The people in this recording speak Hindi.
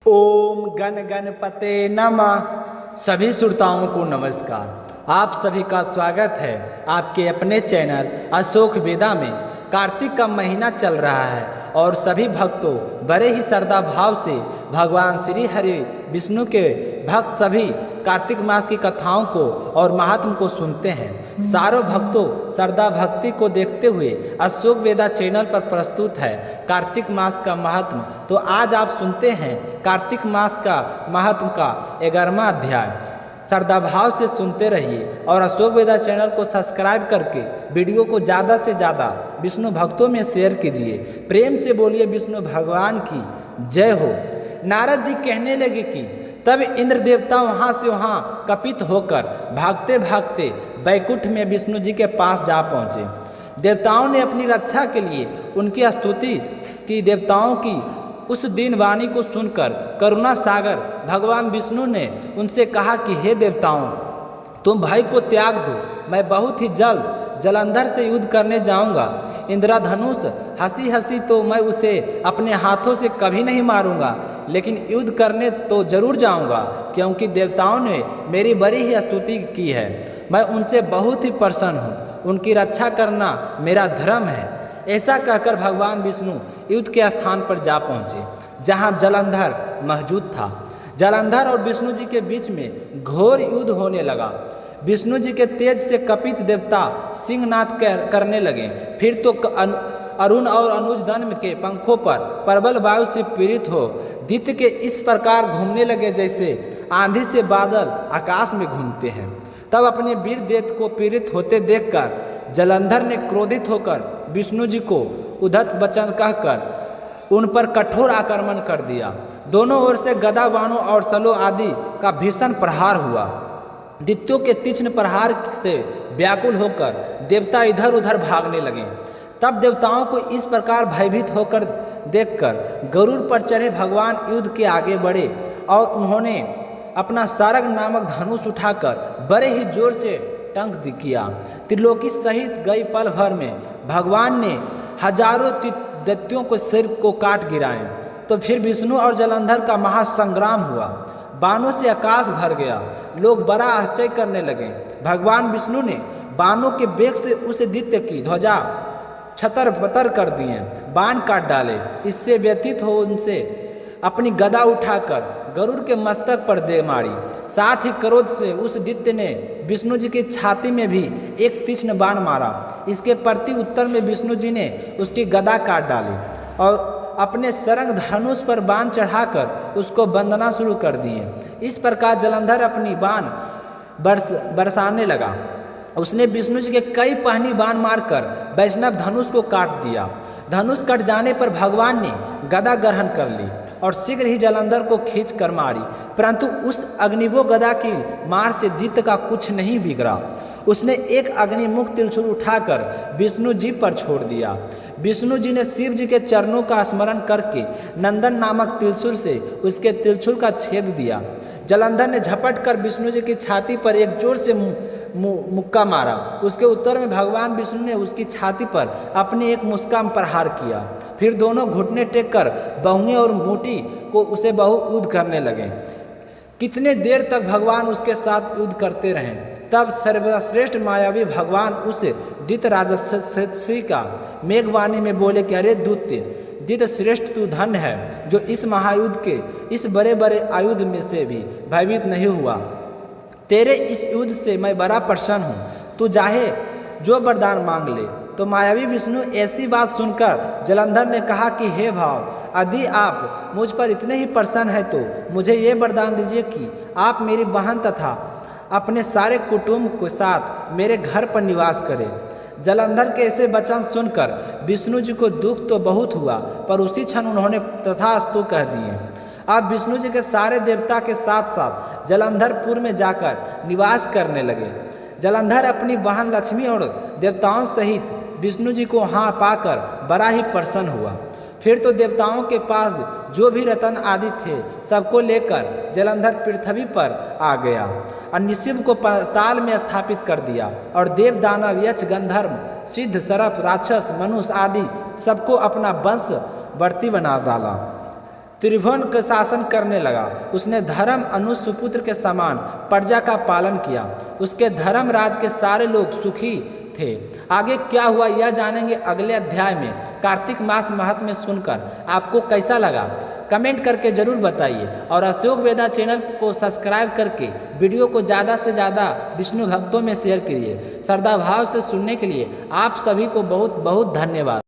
ओम गण गणपते नमः। सभी श्रोताओं को नमस्कार। आप सभी का स्वागत है आपके अपने चैनल अशोक वेदा में। कार्तिक का महीना चल रहा है और सभी भक्तों बड़े ही श्रद्धा भाव से भगवान श्री हरि विष्णु के भक्त सभी कार्तिक मास की कथाओं को और महात्म को सुनते हैं। सारों भक्तों श्रद्धा भक्ति को देखते हुए अशोक वेदा चैनल पर प्रस्तुत है कार्तिक मास का महात्म। तो आज आप सुनते हैं कार्तिक मास का महात्म का 11वां अध्याय। श्रद्धा भाव से सुनते रहिए और अशोक वेदा चैनल को सब्सक्राइब करके वीडियो को ज़्यादा से ज़्यादा विष्णु भक्तों में शेयर कीजिए। प्रेम से बोलिए विष्णु भगवान की जय हो। नारद जी कहने लगे कि तब इंद्र देवता वहाँ से वहाँ कपित होकर भागते भागते बैकुंठ में विष्णु जी के पास जा पहुँचे। देवताओं ने अपनी रक्षा के लिए उनकी स्तुति की। देवताओं की उस दिन वाणी को सुनकर करुणा सागर भगवान विष्णु ने उनसे कहा कि हे देवताओं, तुम भाई को त्याग दो। मैं बहुत ही जल्द जलंधर से युद्ध करने जाऊंगा। इंद्रधनुष हंसी हंसी तो मैं उसे अपने हाथों से कभी नहीं मारूंगा, लेकिन युद्ध करने तो जरूर जाऊंगा, क्योंकि देवताओं ने मेरी बड़ी ही स्तुति की है। मैं उनसे बहुत ही प्रसन्न हूँ। उनकी रक्षा करना मेरा धर्म है। ऐसा कहकर भगवान विष्णु युद्ध के स्थान पर जा पहुँचे, जहाँ जलंधर मौजूद था। जलंधर और विष्णु जी के बीच में घोर युद्ध होने लगा। विष्णु जी के तेज से कपित देवता सिंहनाद करने लगे। फिर तो अरुण और अनुज दन के पंखों पर प्रबल वायु से पीड़ित हो दित्य के इस प्रकार घूमने लगे जैसे आंधी से बादल आकाश में घूमते हैं। तब अपने वीर देव को पीड़ित होते देखकर जलंधर ने क्रोधित होकर विष्णु जी को उद्धत वचन कहकर उन पर कठोर आक्रमण कर दिया। दोनों ओर से गदा बाणों और सलो आदि का भीषण प्रहार हुआ। दैत्यों के तीक्ष्ण प्रहार से व्याकुल होकर देवता इधर उधर भागने लगे। तब देवताओं को इस प्रकार भयभीत होकर देखकर गरुड़ पर चढ़े भगवान युद्ध के आगे बढ़े और उन्होंने अपना सारंग नामक धनुष उठाकर बड़े ही जोर से टंक किया। त्रिलोकी सहित गई पल भर में भगवान ने हजारों दैत्यों को सिर को काट गिराए। तो फिर विष्णु और जलंधर का महासंग्राम हुआ। बाणों से आकाश भर गया। लोग बड़ा आश्चर्य करने लगे। भगवान विष्णु ने बाणों के बेग से उस दैत्य की ध्वजा छतर पतर कर दिए, बाण काट डाले। इससे व्यतीत हो उनसे अपनी गदा उठाकर गरुड़ के मस्तक पर दे मारी। साथ ही क्रोध से उस दैत्य ने विष्णु जी की छाती में भी एक तीक्ष्ण बाण मारा। इसके प्रति उत्तर में विष्णु जी ने उसकी गदा काट डाली और अपने सरंग धनुष पर बाण चढ़ाकर उसको बंधना शुरू कर दिए। इस प्रकार जलंधर अपनी बाण बरसाने लगा। उसने विष्णु जी के कई पहनी बाण मारकर वैष्णव धनुष को काट दिया। धनुष कट जाने पर भगवान ने गदा ग्रहण कर ली और शीघ्र ही जलंधर को खींच कर मारी, परंतु उस अग्निवो गदा की मार से दैत्य का कुछ नहीं बिगड़ा। उसने एक अग्निमुख त्रिशूल उठाकर विष्णु जी पर छोड़ दिया। विष्णु जी ने शिव जी के चरणों का स्मरण करके नंदन नामक त्रिशूल से उसके त्रिशूल का छेद दिया। जलंधर ने झपट कर विष्णु जी की छाती पर एक जोर से मुक्का मारा। उसके उत्तर में भगवान विष्णु ने उसकी छाती पर अपने एक मुक्का प्रहार किया। फिर दोनों घुटने टेक कर बहुएं और मोटी को उसे युद्ध करने लगे। कितने देर तक भगवान उसके साथ युद्ध करते रहे। तब सर्वश्रेष्ठ मायावी भगवान उस दैत्य राजर्षि का मेघवाणी में बोले कि अरे दैत्य श्रेष्ठ तू धन्य है जो इस महायुद्ध के इस बड़े बड़े आयुध में से भी भयभीत नहीं हुआ। तेरे इस युद्ध से मैं बड़ा प्रसन्न हूँ। तू चाहे जो वरदान मांग ले। तो मायावी विष्णु ऐसी बात सुनकर जलंधर ने कहा कि हे भाव, यदि आप मुझ पर इतने ही प्रसन्न हैं तो मुझे ये वरदान दीजिए कि आप मेरी बहन तथा अपने सारे कुटुंब के साथ मेरे घर पर निवास करें। जलंधर के ऐसे वचन सुनकर विष्णु जी को दुख तो बहुत हुआ, पर उसी क्षण उन्होंने तथास्तु कह दिए। अब विष्णु जी के सारे देवता के साथ साथ जलंधरपुर में जाकर निवास करने लगे। जलंधर अपनी बहन लक्ष्मी और देवताओं सहित विष्णु जी को वहाँ पाकर बड़ा ही प्रसन्न हुआ। फिर तो देवताओं के पास जो भी रतन आदि थे सबको लेकर जलंधर पृथ्वी पर आ गया और निशिम्भ को पाताल में स्थापित कर दिया और देव दानव यक्ष गंधर्व सिद्ध सर्प राक्षस मनुष्य आदि सबको अपना वंशवर्ती बना डाला। त्रिभुवन का शासन करने लगा। उसने धर्म अनुज सुपुत्र के समान प्रजा का पालन किया। उसके धर्मराज के सारे लोग सुखी थे। आगे क्या हुआ यह जानेंगे अगले अध्याय में। कार्तिक मास महात्म्य सुनकर आपको कैसा लगा कमेंट करके ज़रूर बताइए और अशोक वेदा चैनल को सब्सक्राइब करके वीडियो को ज़्यादा से ज़्यादा विष्णु भक्तों में शेयर करिए। श्रद्धा भाव से सुनने के लिए आप सभी को बहुत बहुत धन्यवाद।